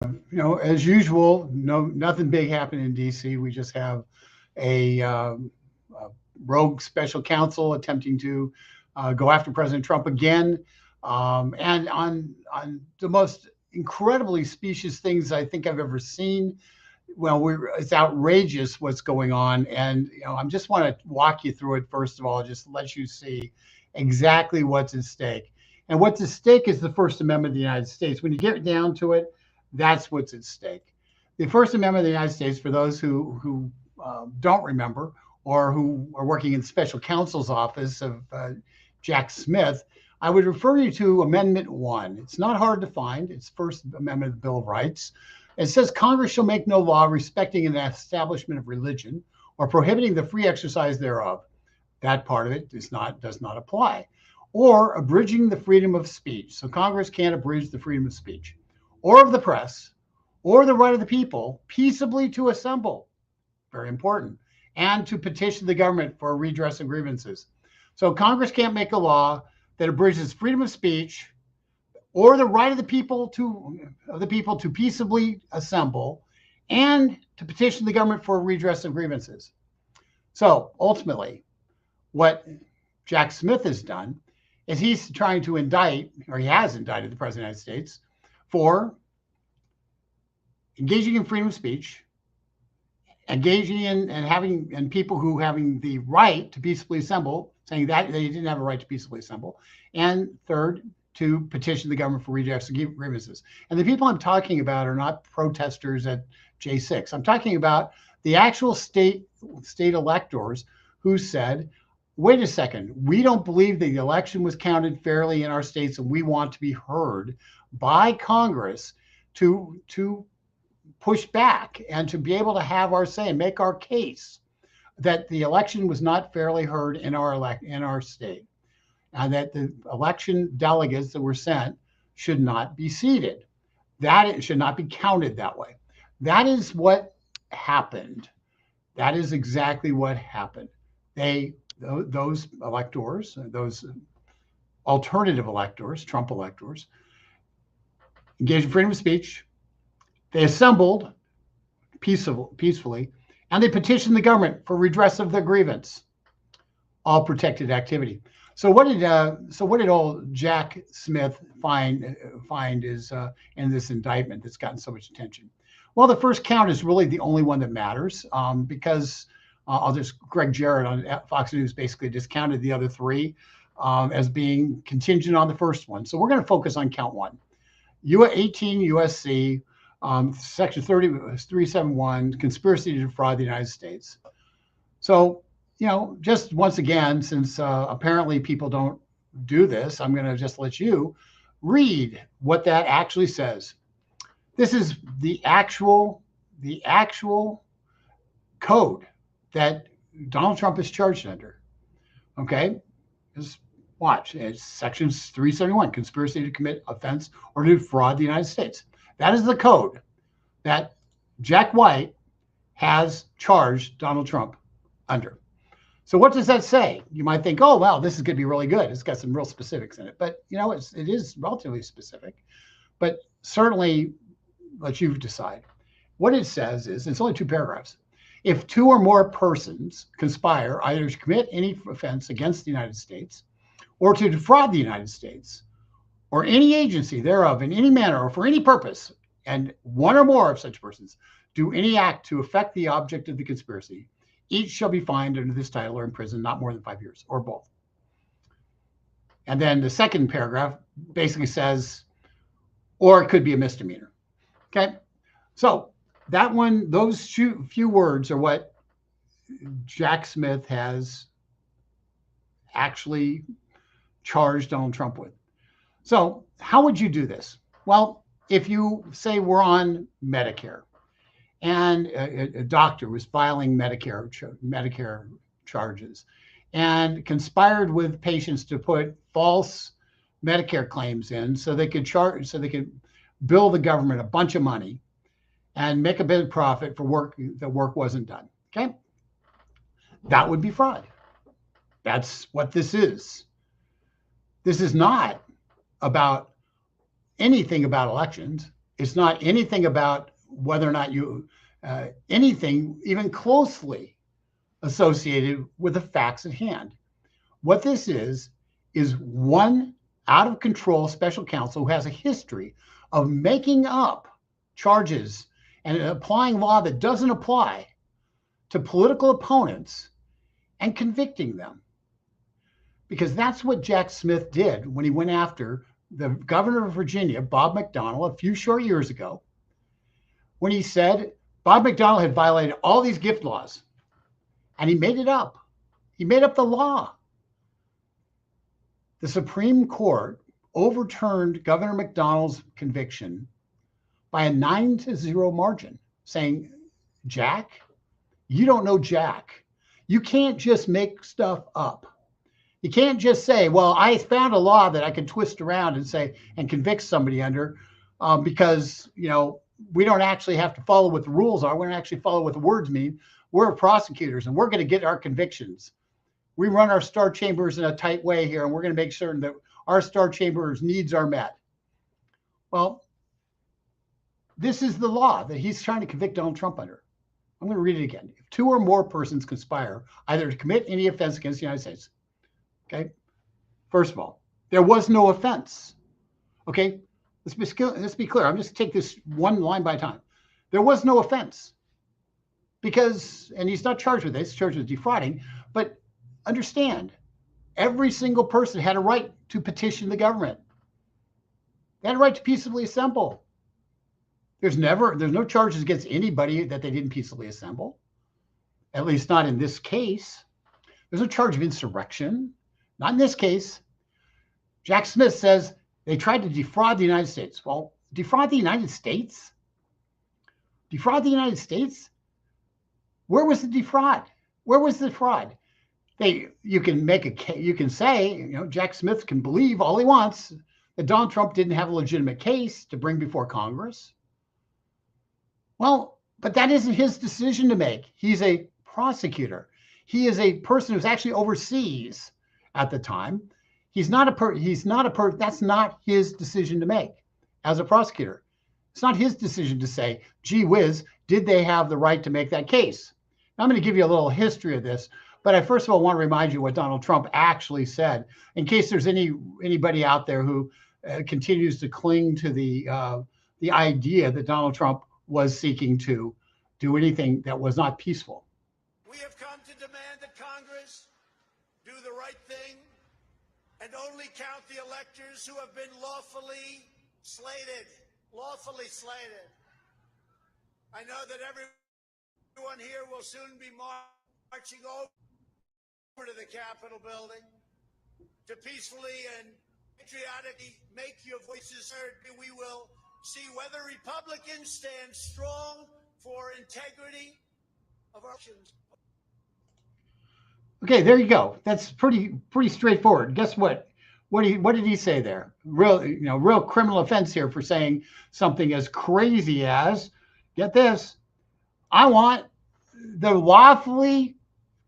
As usual, nothing big happened in D.C. We just have a rogue special counsel attempting to go after President Trump again, and on the most incredibly specious things I think I've ever seen. Well, it's outrageous what's going on, and I just want to walk you through it first of all, just let you see exactly what's at stake. And what's at stake is the First Amendment of the United States. When you get down to it, that's what's at stake. The First Amendment of the United States, for those who don't remember or who are working in the special counsel's office of Jack Smith, I would refer you to Amendment 1. It's not hard to find. It's First Amendment of the Bill of Rights. It says Congress shall make no law respecting an establishment of religion or prohibiting the free exercise thereof. That part of it does not apply. Or abridging the freedom of speech. So Congress can't abridge the freedom of speech or of the press or the right of the people peaceably to assemble. Very important. And to petition the government for redress of grievances. So Congress can't make a law that abridges freedom of speech or the right of the people to peaceably assemble and to petition the government for redress of grievances. So ultimately, what Jack Smith has done is he's trying to indict, or he has indicted the President of the United States for engaging in freedom of speech, engaging in and people who having the right to peaceably assemble, saying that they didn't have a right to peaceably assemble, and third, to petition the government for redress of grievances. And the people I'm talking about are not protesters at J6. I'm talking about the actual state electors who said, wait a second, we don't believe the election was counted fairly in our states, and we want to be heard by Congress to push back and to be able to have our say and make our case that the election was not fairly heard in our state, and that the election delegates that were sent should not be seated. That it should not be counted that way. That is what happened. That is exactly what happened. Those electors, those alternative electors, Trump electors, engaged in freedom of speech. They assembled peacefully, and they petitioned the government for redress of their grievance. All protected activity. So what did old Jack Smith find is in this indictment that's gotten so much attention? Well, the first count is really the only one that matters because Greg Jarrett on Fox News basically discounted the other three as being contingent on the first one. So we're going to focus on count one. 18 USC Section 371, conspiracy to defraud the United States. So, just once again, since apparently people don't do this, I'm going to just let you read what that actually says. This is the actual code that Donald Trump is charged under. Okay? Just watch. It's Section 371, conspiracy to commit offense or to defraud the United States. That is the code that Jack White has charged Donald Trump under. So what does that say? You might think, oh, well, this is going to be really good. It's got some real specifics in it. But, it is relatively specific. But certainly, let you decide. What it says is, it's only 2 paragraphs. If 2 or more persons conspire either to commit any offense against the United States or to defraud the United States, or any agency thereof in any manner or for any purpose, and 1 or more of such persons do any act to affect the object of the conspiracy, each shall be fined under this title or imprisoned not more than 5 years, or both. And then the second paragraph basically says, or it could be a misdemeanor. Okay? So that one, those few words are what Jack Smith has actually charged Donald Trump with. So how would you do this? Well, if you say we're on Medicare and a doctor was filing Medicare charges and conspired with patients to put false Medicare claims in so they could bill the government a bunch of money and make a big profit for work wasn't done. Okay? That would be fraud. That's what this is. This is not about anything about elections. It's not anything about whether or not you, anything even closely associated with the facts at hand. What this is one out of control special counsel who has a history of making up charges and applying law that doesn't apply to political opponents and convicting them. Because that's what Jack Smith did when he went after the governor of Virginia, Bob McDonnell, a few short years ago, when he said Bob McDonnell had violated all these gift laws. And he made it up. He made up the law. The Supreme Court overturned Governor McDonnell's conviction by a 9-0 margin, saying, Jack, you don't know Jack. You can't just make stuff up. You can't just say, well, I found a law that I could twist around and say and convict somebody under because, you know, we don't actually have to follow what the rules are. We don't actually follow what the words mean. We're prosecutors and we're going to get our convictions. We run our star chambers in a tight way here, and we're going to make certain that our star chambers needs are met. Well, this is the law that he's trying to convict Donald Trump under. I'm going to read it again. If two or more persons conspire either to commit any offense against the United States, okay, first of all, there was no offense. Okay, let's be clear. I'm just take this one line by a time. There was no offense because, and he's not charged with this, he's charged with defrauding, but understand, every single person had a right to petition the government. They had a right to peaceably assemble. There's no charges against anybody that they didn't peaceably assemble, at least not in this case. There's no charge of insurrection, not in this case. Jack Smith says they tried to defraud the United States. Well, defraud the United States? Defraud the United States? Where was the defraud? Where was the fraud? You can say, you know, Jack Smith can believe all he wants that Donald Trump didn't have a legitimate case to bring before Congress. Well, but that isn't his decision to make. He's a prosecutor. He is a person who's actually overseas at the time. That's not his decision to make as a prosecutor. It's not his decision to say, gee whiz, did they have the right to make that case? Now, I'm going to give you a little history of this. But I first of all want to remind you what Donald Trump actually said, in case there's anybody out there who continues to cling to the idea that Donald Trump was seeking to do anything that was not peaceful. We have come to demand that Congress do the right thing and only count the electors who have been lawfully slated. Lawfully slated. I know that everyone here will soon be marching over to the Capitol building to peacefully and patriotically make your voices heard. We will see whether Republicans stand strong for integrity of our actions. Okay, there you go. That's pretty straightforward. Guess what? What did he say there? Real criminal offense here for saying something as crazy as, get this, I want the lawfully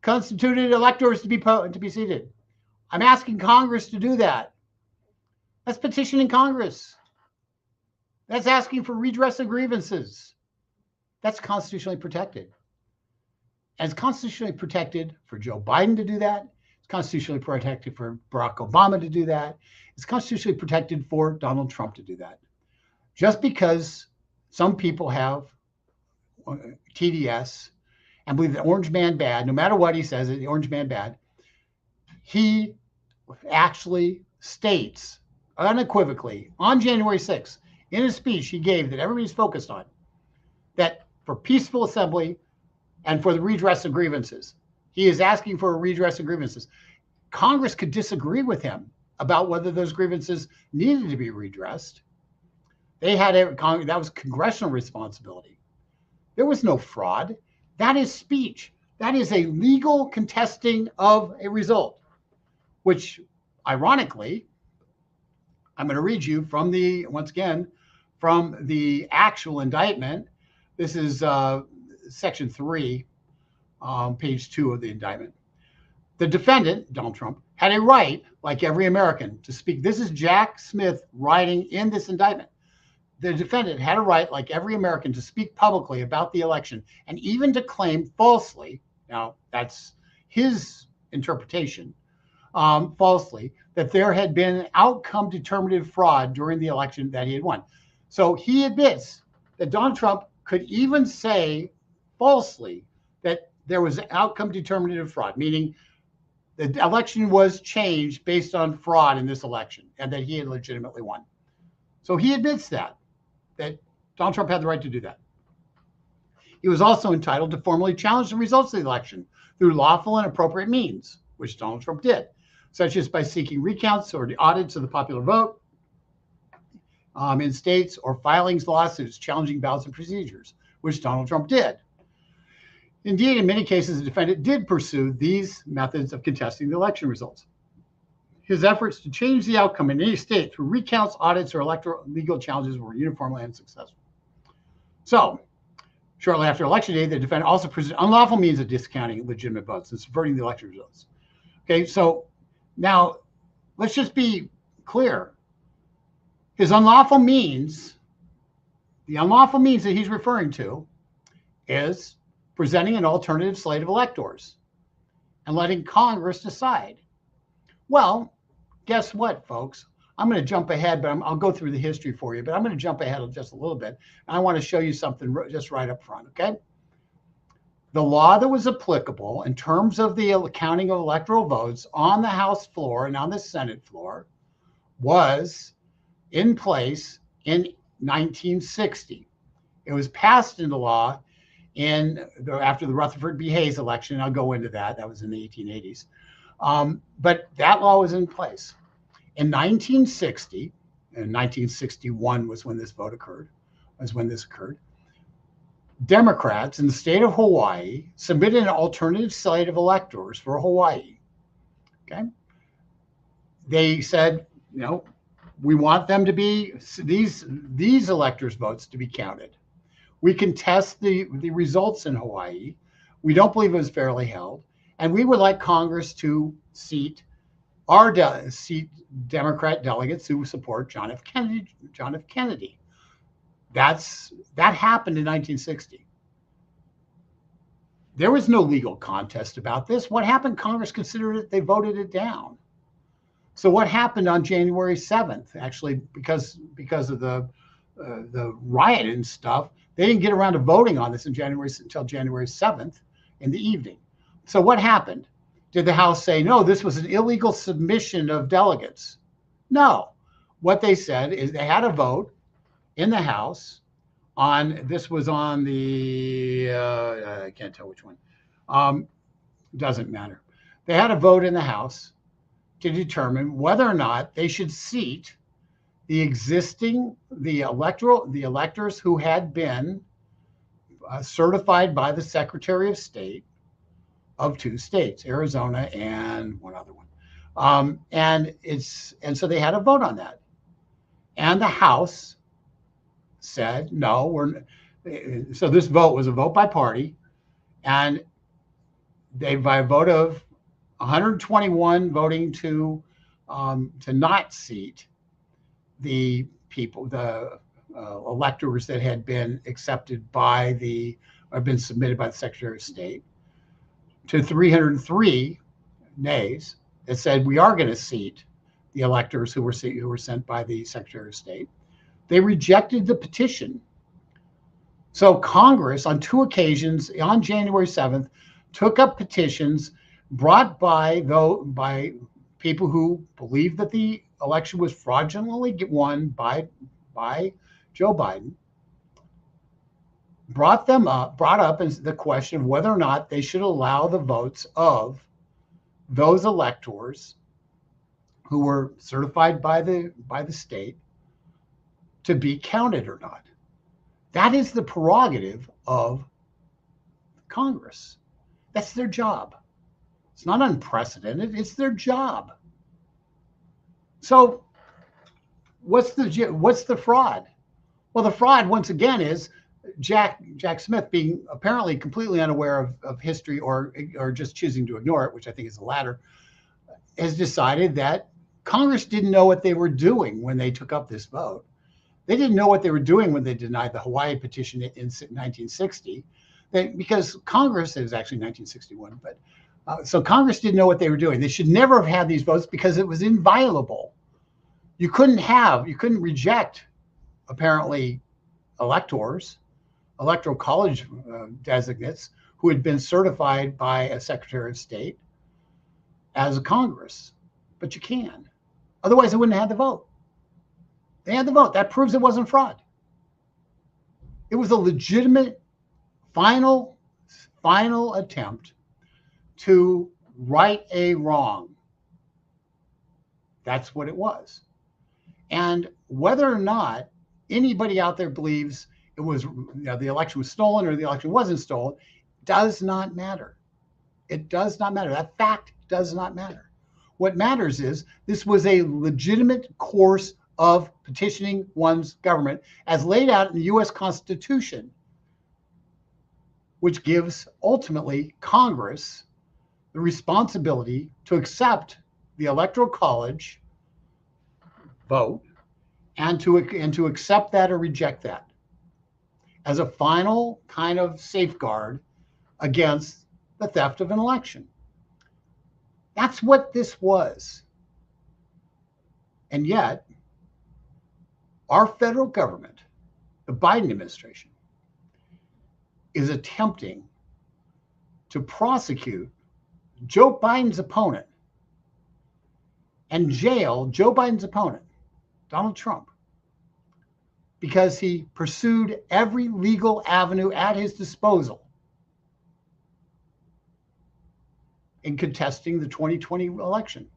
constituted electors to be seated. I'm asking Congress to do that. That's petitioning Congress. That's asking for redress of grievances. That's constitutionally protected. And it's constitutionally protected for Joe Biden to do that. It's constitutionally protected for Barack Obama to do that. It's constitutionally protected for Donald Trump to do that. Just because some people have TDS and believe the orange man bad, no matter what he says, the orange man bad, he actually states unequivocally on January 6th, in a speech he gave that everybody's focused on, that for peaceful assembly and for the redress of grievances, he is asking for a redress of grievances. Congress could disagree with him about whether those grievances needed to be redressed. That was congressional responsibility. There was no fraud. That is speech. That is a legal contesting of a result, which ironically, I'm going to read you from the actual indictment. This is section 3, page 2 of the indictment. The defendant, Donald Trump, had a right, like every American, to speak. This is Jack Smith writing in this indictment. the defendant had a right, like every American, to speak publicly about the election and even to claim falsely, now that's his interpretation, falsely, that there had been outcome determinative fraud during the election that he had won. So he admits that Donald Trump could even say falsely that there was outcome determinative fraud, meaning the election was changed based on fraud in this election and that he had legitimately won. So he admits that Donald Trump had the right to do that. He was also entitled to formally challenge the results of the election through lawful and appropriate means, which Donald Trump did, such as by seeking recounts or the audits of the popular vote in states, or filings lawsuits challenging ballots and procedures, which Donald Trump did. Indeed, in many cases, the defendant did pursue these methods of contesting the election results. His efforts to change the outcome in any state through recounts, audits, or electoral legal challenges were uniformly unsuccessful. So, shortly after Election Day, the defendant also pursued unlawful means of discounting legitimate votes and subverting the election results. Okay, so now let's just be clear. His unlawful means, the unlawful means that he's referring to, is presenting an alternative slate of electors and letting Congress decide. Well, guess what, folks? I'm going to jump ahead, but I'll go through the history for you, but I'm going to jump ahead just a little bit. I want to show you something just right up front, okay? The law that was applicable in terms of the counting of electoral votes on the House floor and on the Senate floor was in place in 1960. It was passed into law after the Rutherford B. Hayes election. I'll go into that. That was in the 1880s. But that law was in place. In 1960, and 1961 was when this occurred, Democrats in the state of Hawaii submitted an alternative slate of electors for Hawaii. Okay. They said, we want them to be, these electors' votes to be counted. We contest the results in Hawaii. We don't believe it was fairly held. And we would like Congress to seat Democrat delegates who support John F. Kennedy. That happened in 1960. There was no legal contest about this. What happened? Congress considered it. They voted it down. So what happened on January 7th? Actually, because of the riot and stuff, they didn't get around to voting on this until January 7th in the evening. So what happened? Did the House say, no, this was an illegal submission of delegates? No. What they said is they had a vote in the House this was on the, I can't tell which one. Doesn't matter. They had a vote in the House to determine whether or not they should seat the electors who had been certified by the Secretary of State of two states, Arizona and one other one. And so they had a vote on that. And the House said, no, so this vote was a vote by party, and they, by a vote of 121 voting to not seat the people, the electors that had been accepted or been submitted by the Secretary of State, to 303 nays that said we are going to seat the electors who were sent by the Secretary of State. They rejected the petition. So Congress, on two occasions on January 7th, took up petitions brought by people who believed that the election was fraudulently won by Joe Biden, brought up as the question of whether or not they should allow the votes of those electors who were certified by the state to be counted or not. That is the prerogative of Congress. That's their job. It's not unprecedented. It's their job. So what's the fraud? Well, the fraud, once again, is Jack Smith being apparently completely unaware of history or just choosing to ignore it, which I think is the latter, has decided that Congress didn't know what they were doing when they took up this vote. They didn't know what they were doing when they denied the Hawaii petition in 1960, because Congress, it was actually 1961, but so Congress didn't know what they were doing. They should never have had these votes because it was inviolable. You couldn't reject, apparently, electors, electoral college designates who had been certified by a Secretary of State as a Congress, but you can. Otherwise, they wouldn't have had the vote. They had the vote. That proves it wasn't fraud. It was a legitimate final attempt to right a wrong. That's what it was. And whether or not anybody out there believes it was, the election was stolen or the election wasn't stolen, does not matter. It does not matter. That fact does not matter. What matters is this was a legitimate course of petitioning one's government as laid out in the U.S. Constitution, which gives ultimately Congress the responsibility to accept the Electoral College vote and to accept that or reject that as a final kind of safeguard against the theft of an election. That's what this was. And yet, our federal government, the Biden administration, is attempting to prosecute Joe Biden's opponent and jail Joe Biden's opponent, Donald Trump, because he pursued every legal avenue at his disposal in contesting the 2020 election.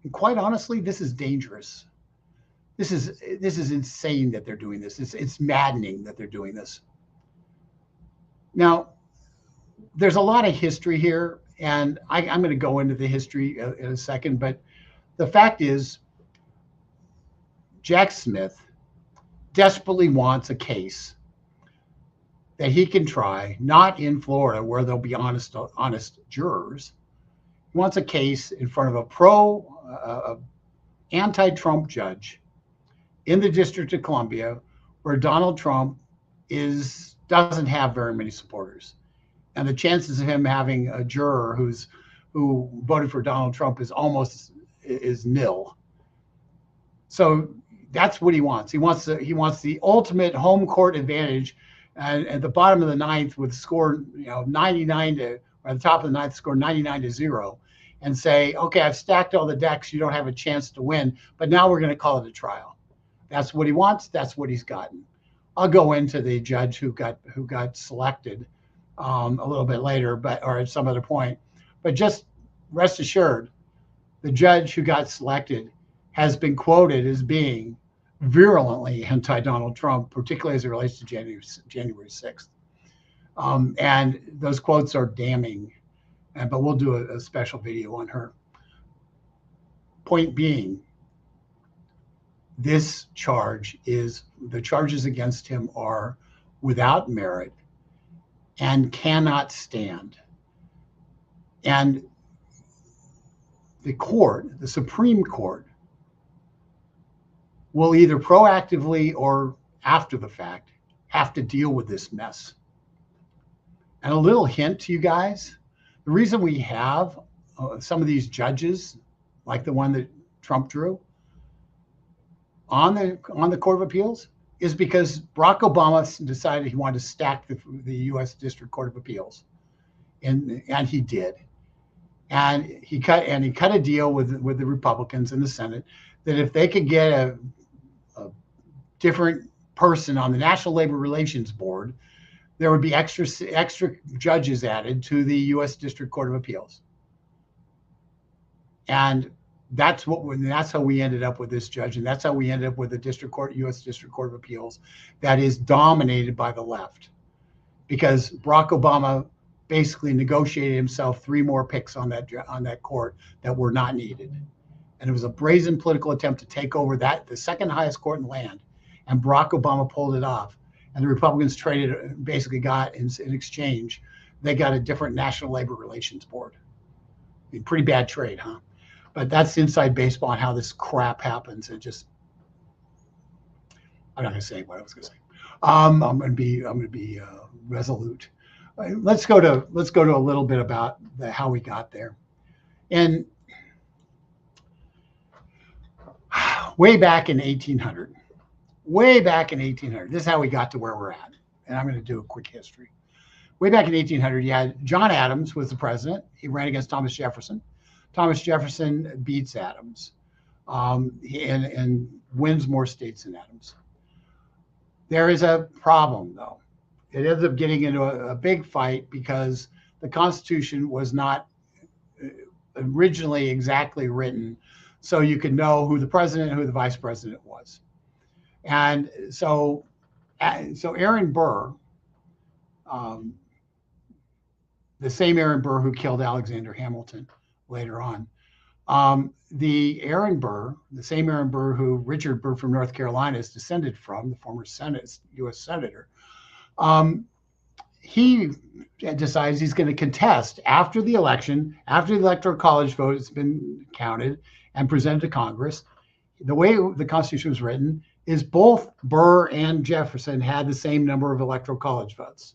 And quite honestly, this is dangerous. This is insane that they're doing this. It's maddening that they're doing this. Now, there's a lot of history here, and I'm going to go into the history in a second, but the fact is, Jack Smith desperately wants a case that he can try, not in Florida where there'll be honest jurors. He wants a case in front of a anti-Trump judge in the District of Columbia where Donald Trump doesn't have very many supporters. And the chances of him having a juror who voted for Donald Trump is nil. So that's what he wants. He wants the ultimate home court advantage, and at the bottom of the ninth with score 99 to, or at the top of the ninth score 99-0, and say, okay, I've stacked all the decks. You don't have a chance to win, but now we're going to call it a trial. That's what he wants. That's what he's gotten. I'll go into the judge who got selected a little bit later, or at some other point. But just rest assured, the judge who got selected has been quoted as being virulently anti-Donald Trump, particularly as it relates to January 6th. And those quotes are damning, but we'll do a special video on her. Point being, the charges against him are without merit and cannot stand. And the Supreme Court, will either proactively or after the fact have to deal with this mess. And a little hint to you guys, the reason we have some of these judges, like the one that Trump drew, on the Court of Appeals is because Barack Obama decided he wanted to stack the U.S. District Court of Appeals, and he did, and he cut a deal with the Republicans in the Senate that if they could get a different person on the National Labor Relations Board, there would be extra judges added to the U.S. District Court of Appeals, and that's how we ended up with this judge, and that's how we ended up with the U.S. District Court of Appeals that is dominated by the left, because Barack Obama basically negotiated himself 3 more picks on that court that were not needed, and it was a brazen political attempt to take over the second highest court in the land, and Barack Obama pulled it off, and the Republicans got in exchange, they got a different National Labor Relations Board. I mean, pretty bad trade, huh? But that's inside baseball on how this crap happens. I'm not going to say what I was going to say. I'm going to be resolute. Let's go to a little bit about how we got there. And way back in 1800, this is how we got to where we're at. And I'm going to do a quick history. Way back in 1800, you had John Adams was the president. He ran against Thomas Jefferson. Thomas Jefferson beats Adams and wins more states than Adams. There is a problem, though. It ends up getting into a big fight because the Constitution was not originally exactly written so you could know who the president and who the vice president was. And so Aaron Burr, the same Aaron Burr who killed Alexander Hamilton later on, the same Aaron Burr who Richard Burr from North Carolina is descended from, the former U.S. Senator, he decides he's going to contest after the election, after the Electoral College vote has been counted and presented to Congress. The way the Constitution was written is both Burr and Jefferson had the same number of Electoral College votes.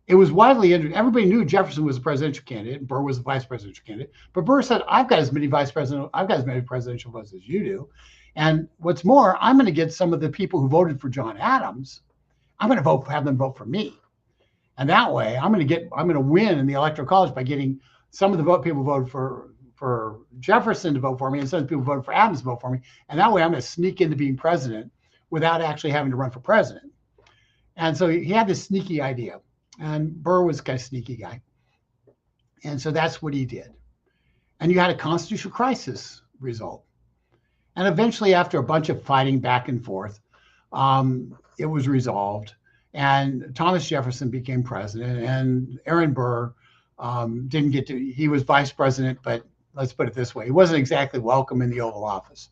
It was everybody knew Jefferson was the presidential candidate, Burr was the vice presidential candidate. But Burr said, I've got as many presidential votes as you do. And what's more, I'm going to get some of the people who voted for John Adams, I'm going to have them vote for me. And that way I'm going to win in the Electoral College by getting some of the people who voted for Jefferson to vote for me and some of the people who voted for Adams to vote for me. And that way I'm going to sneak into being president without actually having to run for president. And so he had this sneaky idea. And Burr was a kind of sneaky guy. And so that's what he did. And you had a constitutional crisis result. And eventually, after a bunch of fighting back and forth, it was resolved. And Thomas Jefferson became president. And Aaron Burr he was vice president, but let's put it this way, he wasn't exactly welcome in the Oval Office,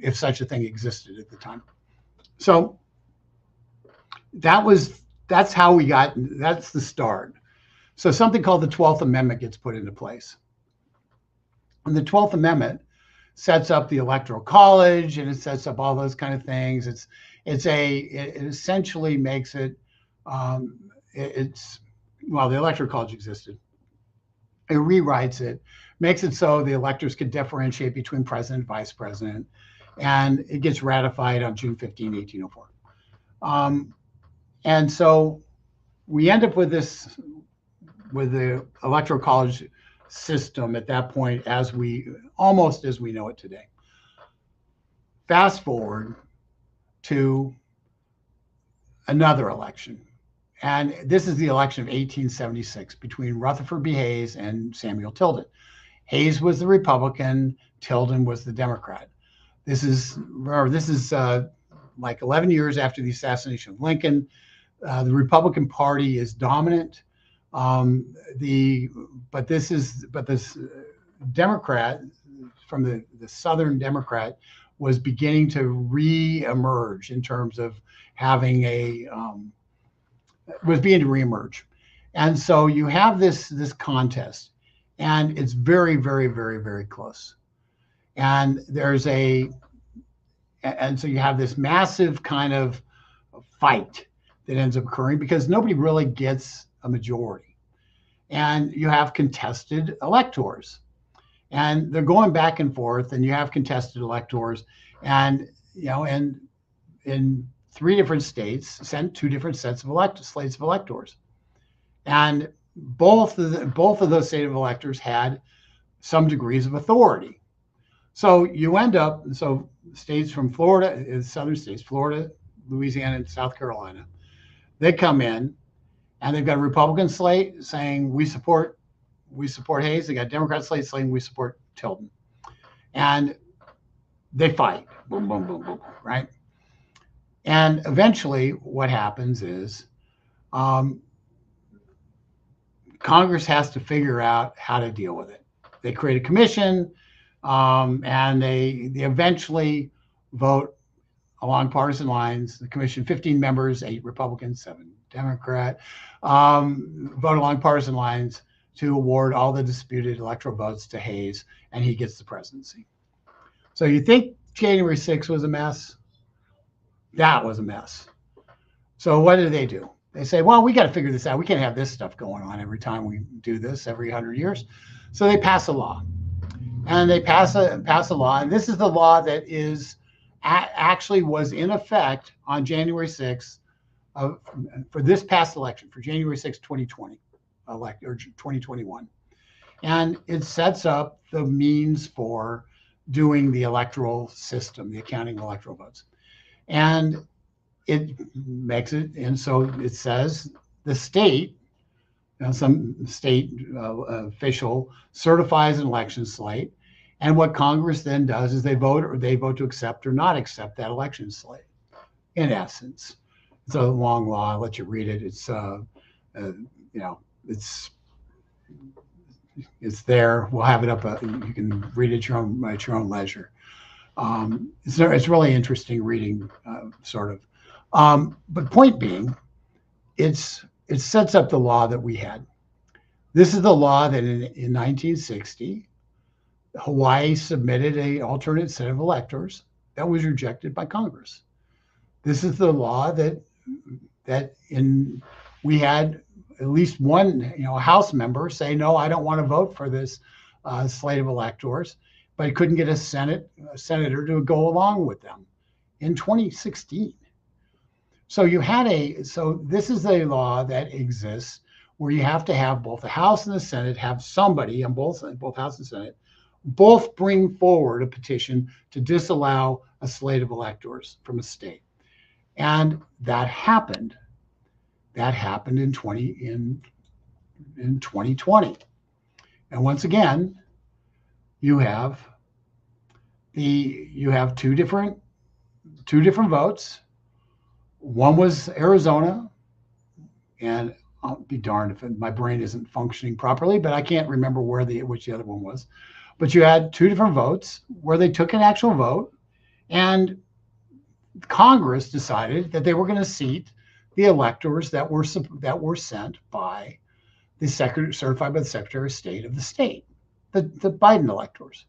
if such a thing existed at the time. So that's how we that's the start. So something called the 12th Amendment gets put into place. And the 12th Amendment sets up the Electoral College and it sets up all those kind of things. It essentially makes it, the Electoral College existed. It rewrites it, makes it so the electors could differentiate between president and vice president. And it gets ratified on June 15, 1804. And so we end up with the Electoral College system at that point almost as we know it today. Fast forward to another election. And this is the election of 1876 between Rutherford B. Hayes and Samuel Tilden. Hayes was the Republican, Tilden was the Democrat. This is like 11 years after the assassination of Lincoln. The Republican Party is dominant. This Democrat from the Southern Democrat was beginning to re-emerge in terms of having was beginning to re-emerge. And so you have this contest and it's very, very, very, very close. And so you have this massive kind of fight that ends up occurring because nobody really gets a majority. And you have contested electors. And they're going back and forth, and you have contested electors. And, and in 3 different states, sent 2 different slates of electors. And both of those state of electors had some degrees of authority. So you end up, states from Florida, southern states, Florida, Louisiana, and South Carolina, they come in and they've got a Republican slate saying we support Hayes. They got a Democrat slate saying we support Tilden. And they fight. Boom, boom, boom, boom, right? And eventually what happens is Congress has to figure out how to deal with it. They create a commission and they eventually vote along partisan lines. The commission, 15 members, 8 Republicans, 7 Democrat, vote along partisan lines to award all the disputed electoral votes to Hayes, and he gets the presidency. So you think January 6th was a mess? That was a mess. So what do? They say, well, we got to figure this out. We can't have this stuff going on every time we do this every 100 years. So they pass a law, and they pass a law, and this is the law that is actually was in effect on January 6th for this past election, for January 6th, 2020, or 2021. And it sets up the means for doing the electoral system, the accounting of electoral votes. And it makes it, and so it says the state, some state official certifies an election slate, and what Congress then does is they vote to accept or not accept that election slate. In essence, it's a long law. I'll let you read it. It's it's there. We'll have it up. You can read it at your own leisure. It's really interesting reading, sort of. But point being, it sets up the law that we had. This is the law that in 1960, Hawaii submitted an alternate set of electors that was rejected by Congress. This is the law that we had at least one House member say, no, I don't want to vote for this slate of electors, but he couldn't get a senator to go along with them in 2016. So this is a law that exists where you have to have both the House and the Senate have somebody on both House and Senate both bring forward a petition to disallow a slate of electors from a state. And that happened. That happened in 2020. And once again, you have two different votes. One was Arizona, and I'll be darned if my brain isn't functioning properly, but I can't remember which the other one was. But you had two different votes where they took an actual vote, and Congress decided that they were going to seat the electors that were sent by the certified by the Secretary of State of the state, the Biden electors.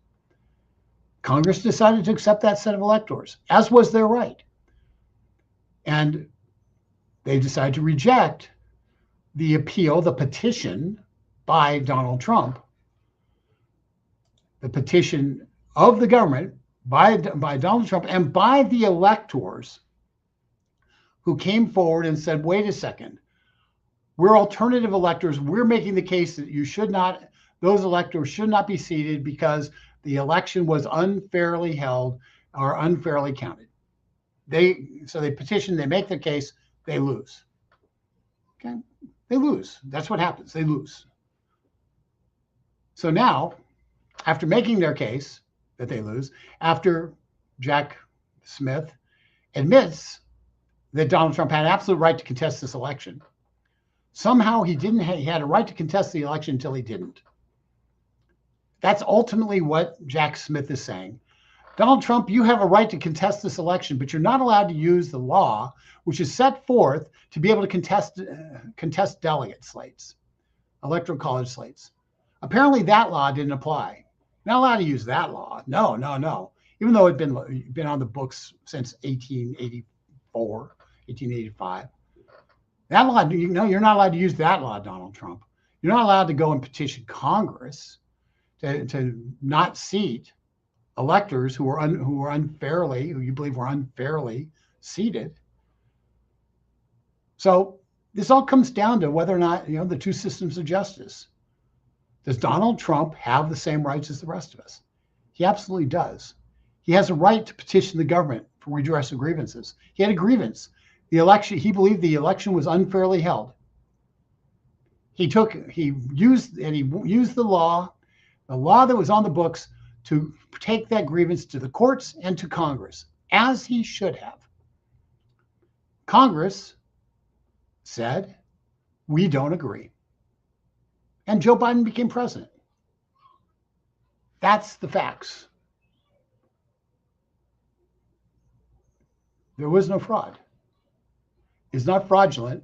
Congress decided to accept that set of electors, as was their right. And they decided to reject the petition by Donald Trump, the petition of the government by Donald Trump and by the electors who came forward and said, wait a second, we're alternative electors. We're making the case that those electors should not be seated because the election was unfairly held or unfairly counted. They petition, they make their case, they lose. Okay, they lose. That's what happens. They lose. So now, after making their case that they lose, after Jack Smith admits that Donald Trump had absolute right to contest this election, somehow he had a right to contest the election until he didn't. That's ultimately what Jack Smith is saying. Donald Trump, you have a right to contest this election, but you're not allowed to use the law, which is set forth to be able to contest delegate slates, electoral college slates. Apparently that law didn't apply. Not allowed to use that law. No. Even though it'd been on the books since 1884, 1885. That law, you're not allowed to use that law, Donald Trump. You're not allowed to go and petition Congress to not seat electors who you believe were unfairly seated. So this all comes down to whether or not, the two systems of justice. Does Donald Trump have the same rights as the rest of us? He absolutely does. He has a right to petition the government for redress of grievances. He had a grievance. He believed the election was unfairly held. He used the law that was on the books to take that grievance to the courts and to Congress, as he should have. Congress said, we don't agree. And Joe Biden became president. That's the facts. There was no fraud. It's not fraudulent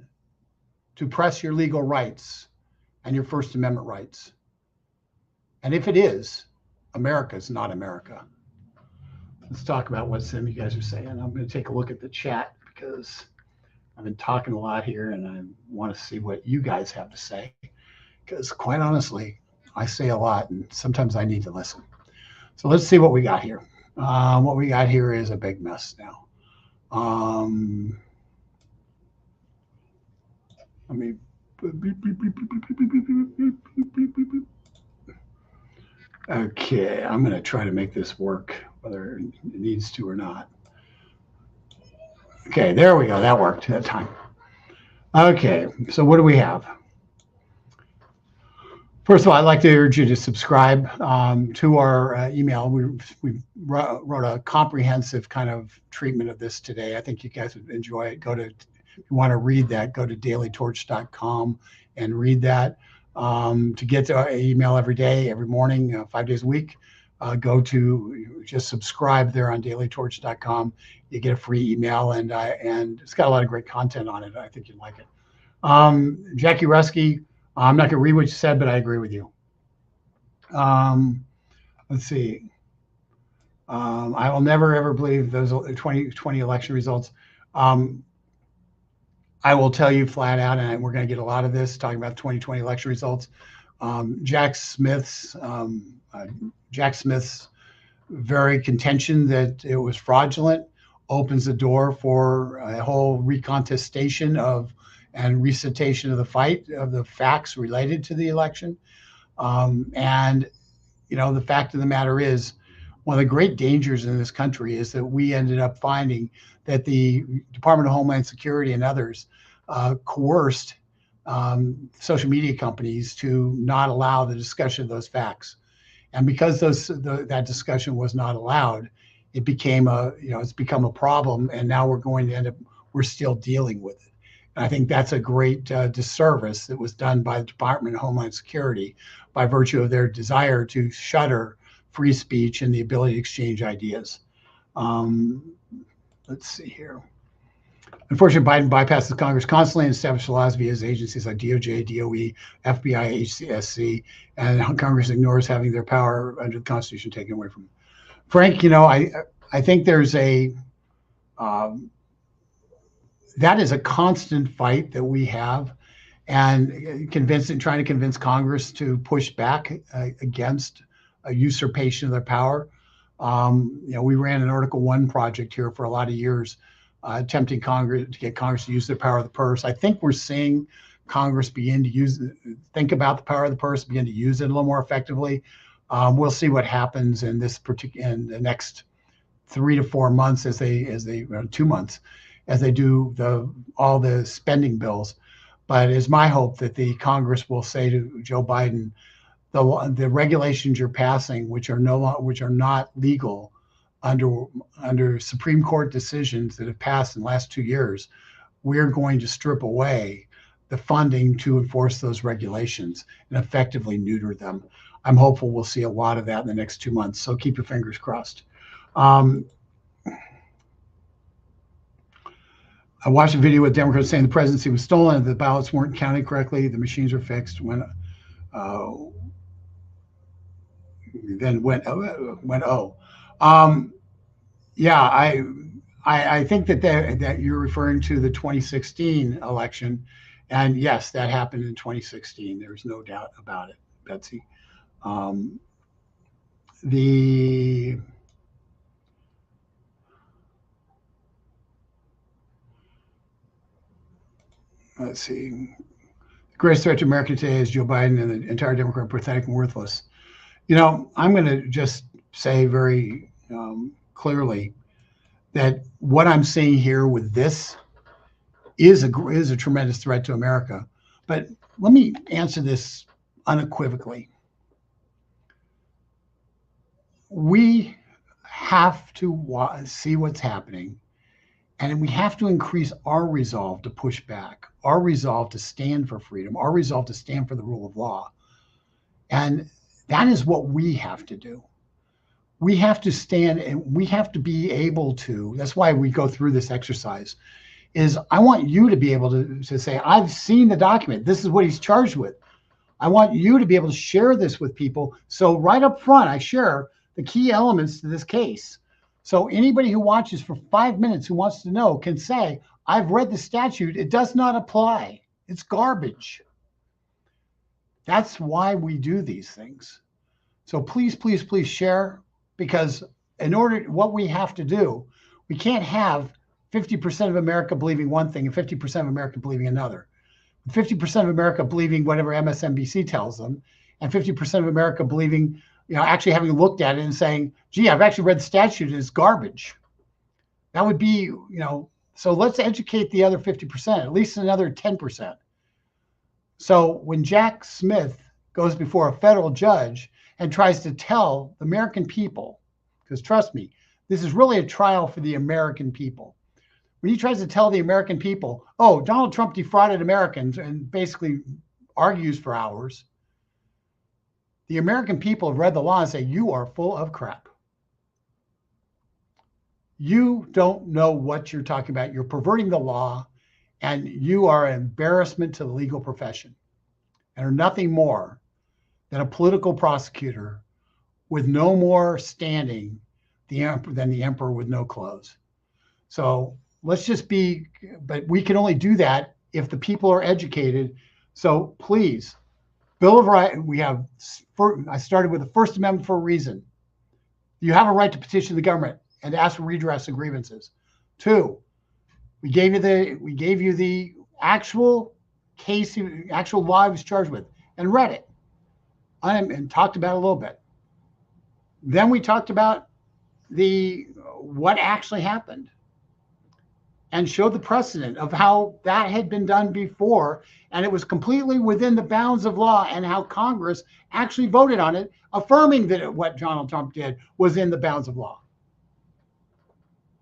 to press your legal rights and your First Amendment rights. And if it is, America is not America. let's talk about what some of you guys are saying. I'm going to take a look at the chat because I've been talking a lot here, and I want to see what you guys have to say. Because quite honestly, I say a lot, and sometimes I need to listen. So let's see what we got here. What we got here is a big mess now. Let me. Okay, I'm going to try to make this work, whether it needs to or not. Okay, there we go. That worked that time. Okay, so what do we have? First of all, I'd like to urge you to subscribe to our email. We wrote a comprehensive kind of treatment of this today. I think you guys would enjoy it. If you want to read that, go to dailytorch.com and read that. To get our email every day, every morning, 5 days a week, just subscribe there on dailytorch.com. You get a free email, and it's got a lot of great content on it. I think you'd like it. Jackie Ruski, I'm not going to read what you said, but I agree with you. Let's see. I will never, ever believe those 2020 election results. I will tell you flat out, and we're going to get a lot of this talking about 2020 election results. Jack Smith's very contention that it was fraudulent opens the door for a whole recontestation and recitation of the facts related to the election. And the fact of the matter is, one of the great dangers in this country is that we ended up finding that the Department of Homeland Security and others coerced social media companies to not allow the discussion of those facts. And because that discussion was not allowed, it became it's become a problem. And now we're still dealing with it. And I think that's a great disservice that was done by the Department of Homeland Security by virtue of their desire to shutter free speech and the ability to exchange ideas. Let's see here. Unfortunately, Biden bypasses Congress constantly and establishes laws via his agencies like DOJ, DOE, FBI, HCSC, and Congress ignores having their power under the Constitution taken away from them. Frank, I think there's that is a constant fight that we have, and trying to convince Congress to push back against a usurpation of their power. We ran an Article 1 project here for a lot of years, attempting to get Congress to use their power of the purse. I think we're seeing Congress begin to think about the power of the purse, begin to use it a little more effectively. We'll see what happens in the next 3 to 4 months as they 2 months as they do all the spending bills. But it's my hope that the Congress will say to Joe Biden, the regulations you're passing, which are not legal under Supreme Court decisions that have passed in the last 2 years, we're going to strip away the funding to enforce those regulations and effectively neuter them. I'm hopeful we'll see a lot of that in the next 2 months. So keep your fingers crossed. I watched a video with Democrats saying the presidency was stolen, the ballots weren't counted correctly, the machines were fixed. I think that you're referring to the 2016 election, and yes, that happened in 2016. There's no doubt about it, Betsy. Let's see. The greatest threat to America today is Joe Biden and the entire Democrat pathetic and worthless. I'm going to just say very clearly that what I'm seeing here with this is a tremendous threat to America. But let me answer this unequivocally. We have to see what's happening, and we have to increase our resolve to push back, our resolve to stand for freedom, our resolve to stand for the rule of law. And that is what we have to do. We have to stand, and we have to be able to, that's why we go through this exercise, is I want you to be able to say, I've seen the document. This is what he's charged with. I want you to be able to share this with people. So right up front, I share the key elements to this case. So anybody who watches for 5 minutes who wants to know can say, I've read the statute. It does not apply. It's garbage. That's why we do these things. So please, please, please share, because in order, what we have to do, we can't have 50% of America believing one thing and 50% of America believing another. 50% of America believing whatever MSNBC tells them, and 50% of America believing, actually having looked at it and saying, gee, I've actually read the statute and it's garbage. That would be, so let's educate the other 50%, at least another 10%. So when Jack Smith goes before a federal judge and tries to tell the American people, because trust me, this is really a trial for the American people. When he tries to tell the American people, oh, Donald Trump defrauded Americans, and basically argues for hours, the American people have read the law and say, you are full of crap. You don't know what you're talking about. You're perverting the law, and you are an embarrassment to the legal profession, and are nothing more than a political prosecutor with no more standing than the emperor with no clothes. So let's just be, but we can only do that if the people are educated. So please, Bill of Rights, I started with the First Amendment for a reason. You have a right to petition the government and ask for redress of grievances. 2, we gave you the actual case, actual law he was charged with, and read it and talked about it a little bit. Then we talked about what actually happened and showed the precedent of how that had been done before, and it was completely within the bounds of law, and how Congress actually voted on it, affirming that what Donald Trump did was in the bounds of law.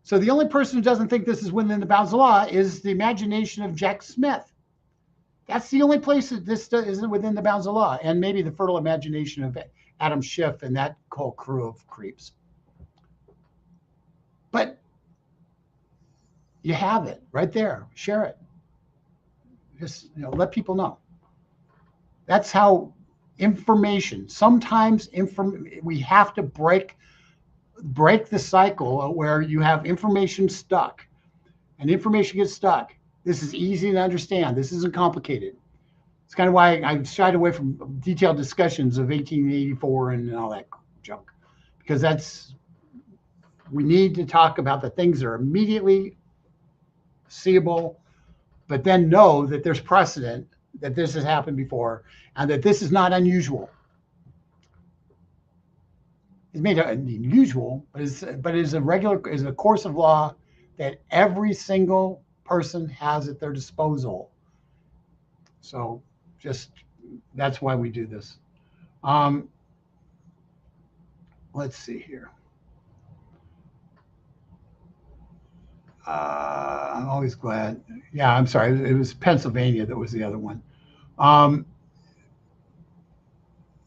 So the only person who doesn't think this is within the bounds of law is the imagination of Jack Smith. That's the only place that this isn't within the bounds of law, and maybe the fertile imagination of Adam Schiff and that whole crew of creeps. But you have it right there. Share it. Just let people know. That's how information. Sometimes we have to break the cycle where you have information stuck, and information gets stuck. This is easy to understand. This isn't complicated. It's kind of why I shied away from detailed discussions of 1884 and all that junk, because we need to talk about the things that are immediately seeable, but then know that there's precedent, that this has happened before, and that this is not unusual. It's made unusual, but it is a course of law that every single person has at their disposal. So that's why we do this. Let's see here. I'm always glad. Yeah, I'm sorry. It was Pennsylvania that was the other one.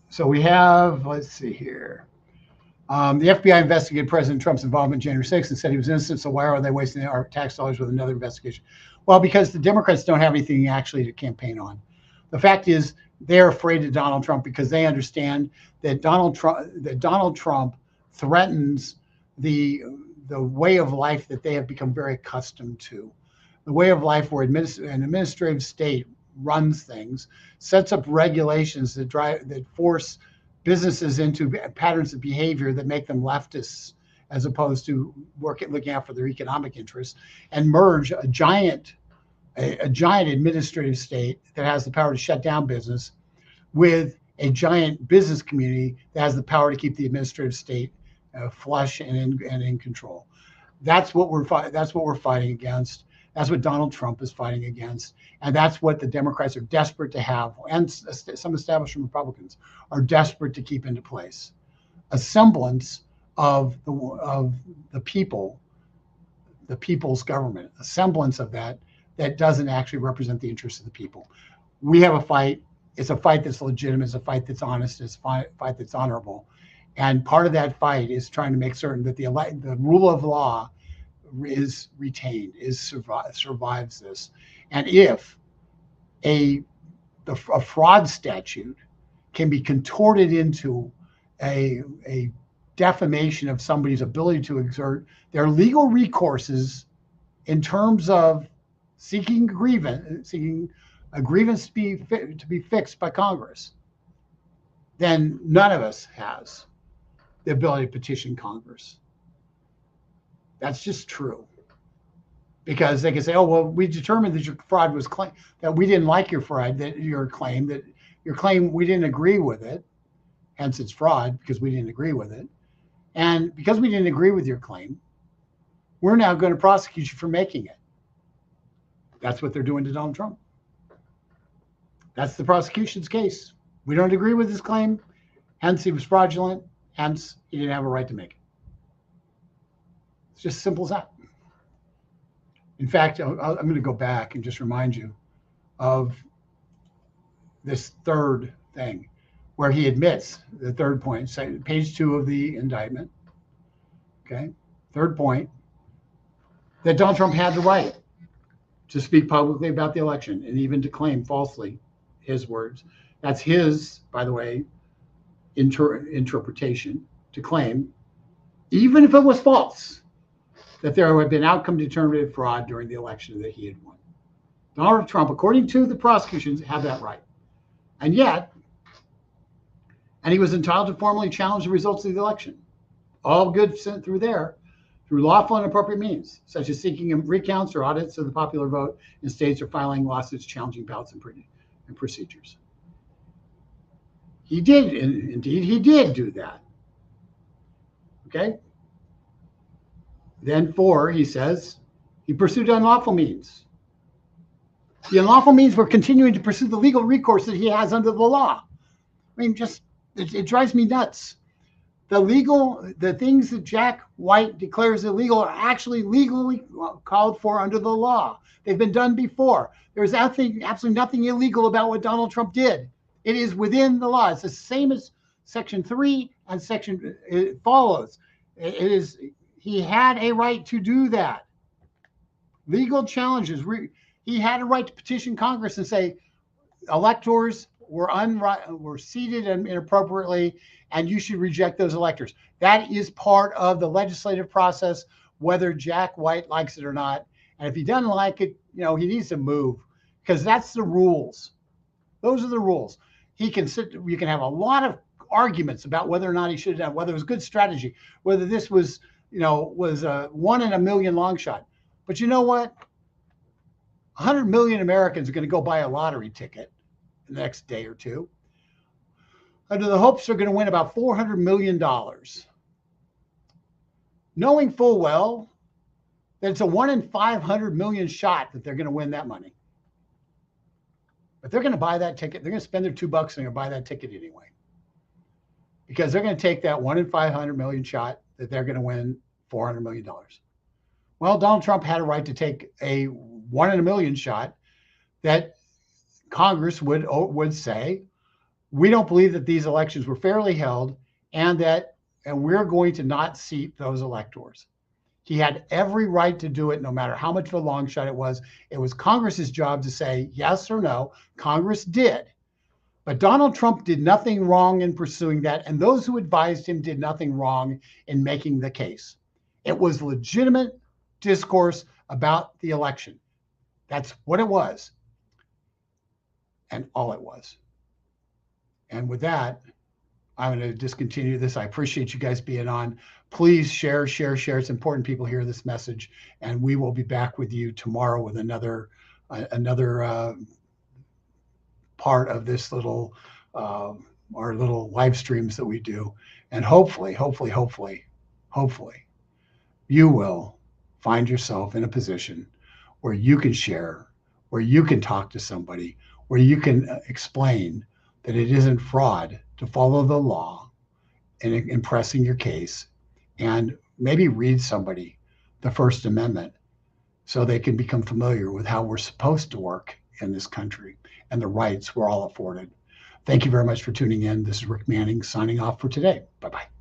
So we have, let's see here. The FBI investigated President Trump's involvement in January 6th and said he was innocent. So why are they wasting our tax dollars with another investigation? Well, because the Democrats don't have anything actually to campaign on. The fact is, they're afraid of Donald Trump because they understand that Donald Trump threatens the way of life that they have become very accustomed to. The way of life where an administrative state runs things, sets up regulations that force businesses into patterns of behavior that make them leftists as opposed to looking out for their economic interests, and merge a giant administrative state that has the power to shut down business with a giant business community that has the power to keep the administrative state flush and in control. That's what we're fighting against. That's what Donald Trump is fighting against, and that's what the Democrats are desperate to have, and some establishment Republicans are desperate to keep into place. A semblance of the people's government, a semblance of that doesn't actually represent the interests of the people. We have a fight. It's a fight that's legitimate. It's a fight that's honest. It's a fight that's honorable. And part of that fight is trying to make certain that the rule of law is retained, survives this. And if a fraud statute can be contorted into a defamation of somebody's ability to exert their legal recourses in terms of seeking a grievance to be fixed by Congress, then none of us has the ability to petition Congress. That's just true. Because they can say, oh, well, we determined that your fraud was that we didn't like your fraud, that your claim we didn't agree with it. Hence it's fraud because we didn't agree with it. And because we didn't agree with your claim, we're now going to prosecute you for making it. That's what they're doing to Donald Trump. That's the prosecution's case. We don't agree with his claim. Hence he was fraudulent. Hence he didn't have a right to make it. It's just as simple as that. In fact, I'm going to go back and just remind you of this third thing where he admits the third point, page 2 of the indictment. Okay. Third point, that Donald Trump had the right to speak publicly about the election and even to claim falsely his words. That's his, by the way, interpretation, to claim, even if it was false, that there had been outcome determinative fraud during the election that he had won. Donald Trump, according to the prosecutions, had that right. And he was entitled to formally challenge the results of the election. All good sent through there, through lawful and appropriate means, such as seeking recounts or audits of the popular vote in states or filing lawsuits challenging ballots and procedures. He did, indeed, he did do that. Okay? Then 4, he says, he pursued unlawful means. The unlawful means were continuing to pursue the legal recourse that he has under the law. I mean, it drives me nuts. The things that Jack White declares illegal are actually legally called for under the law. They've been done before. There's absolutely nothing illegal about what Donald Trump did. It is within the law. It's the same as Section 3 and it follows. He had a right to do that. Legal challenges. He had a right to petition Congress and say electors were seated inappropriately, and you should reject those electors. That is part of the legislative process, whether Jack White likes it or not. And if he doesn't like it, he needs to move, because that's the rules. Those are the rules. You can have a lot of arguments about whether or not he should have done, whether it was good strategy, whether this was a 1 in a million long shot. But you know what? 100 million Americans are going to go buy a lottery ticket the next day or two, under the hopes they're going to win about $400 million, knowing full well that it's a 1 in 500 million shot that they're going to win that money. But they're going to buy that ticket. They're going to spend their $2 and they're going to buy that ticket anyway, because they're going to take that 1 in 500 million shot that they're going to win $400 million. Well, Donald Trump had a right to take a 1 in a million shot that Congress would say, we don't believe that these elections were fairly held, and we're going to not seat those electors. He had every right to do it, no matter how much of a long shot it was. It was Congress's job to say yes or no. Congress did. But Donald Trump did nothing wrong in pursuing that, and those who advised him did nothing wrong in making the case. It was legitimate discourse about the election. That's what it was, and all it was. And with that, I'm going to discontinue this. I appreciate you guys being on. Please share. It's important people hear this message, and we will be back with you tomorrow with another part of this little our little live streams that we do. And hopefully you will find yourself in a position where you can share, where you can talk to somebody, where you can explain that it isn't fraud to follow the law in pressing your case, and maybe read somebody the First Amendment so they can become familiar with how we're supposed to work in this country and the rights we're all afforded. Thank you very much for tuning in. This is Rick Manning signing off for today. Bye-bye.